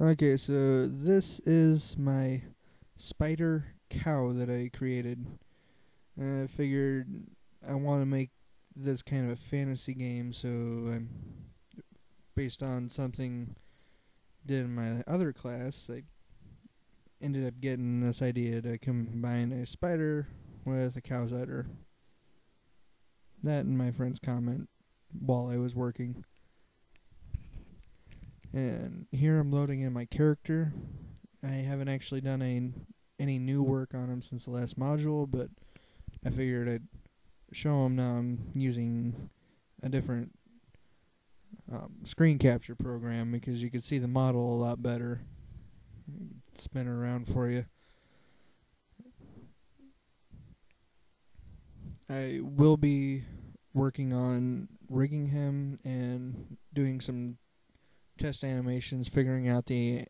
Okay, so this is my spider cow that I created. I figured I want to make this kind of a fantasy game, so I'm based on something did in my other class. I ended up getting this idea to combine a spider with a cow's udder. That and my friend's comment while I was working. And here I'm loading in my character. I haven't actually done any new work on him since the last module, but I figured I'd show him now I'm using a different screen capture program because you can see the model a lot better. Spin it around for you. I will be working on rigging him and doing some test animations, figuring out the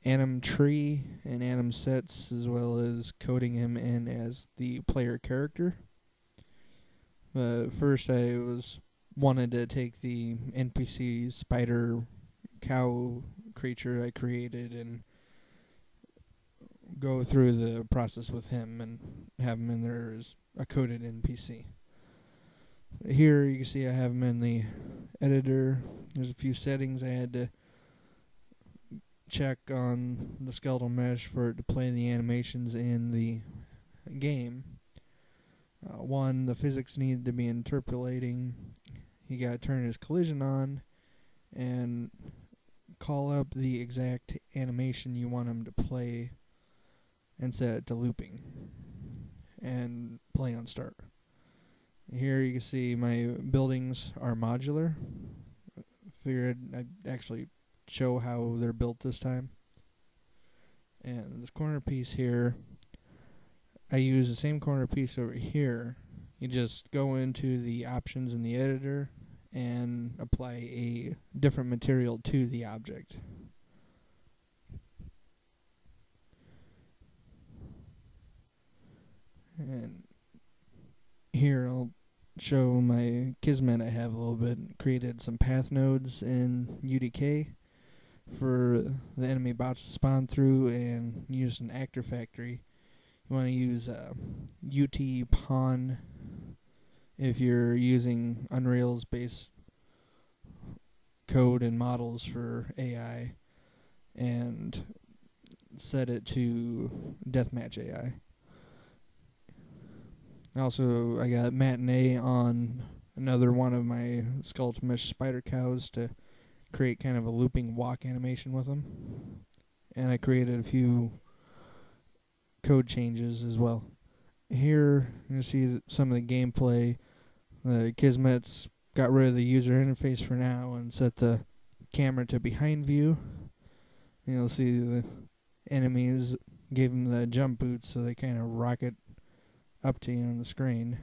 anim tree and anim sets, as well as coding him in as the player character. First, I wanted to take the NPC spider cow creature I created and go through the process with him and have him in there as a coded NPC. Here you can see I have him in the editor. There's a few settings I had to check on the skeletal mesh for it to play the animations in the game. One, the physics needed to be interpolating. You gotta turn his collision on and call up the exact animation you want him to play and set it to looping and play on start. Here you can see my buildings are modular. Figured I'd actually show how they're built this time. And this corner piece here, I use the same corner piece over here. You just go into the options in the editor and apply a different material to the object. And here I'll show my Kismet I have a little bit. Created some path nodes in UDK for the enemy bots to spawn through and use an actor factory. You want to use UT pawn if you're using Unreal's base code and models for AI, and set it to deathmatch AI. Also, I got matinee on another one of my skeletal mesh spider cows to create kind of a looping walk animation with them. And I created a few code changes as well. Here you can see some of the gameplay. The Kismet's got rid of the user interface for now and set the camera to behind view. You'll see the enemies gave them the jump boots, so they kind of rocket up to you on the screen.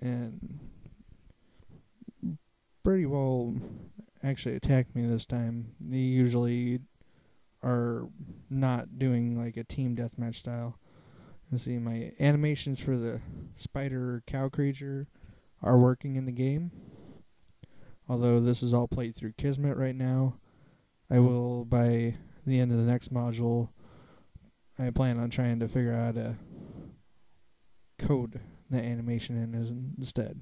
And pretty well actually attacked me this time. They usually are not doing like a team deathmatch style. You see my animations for the spider cow creature are working in the game. Although this is all played through Kismet right now, I will, by the end of the next module, I plan on trying to figure out how to code the animation in instead.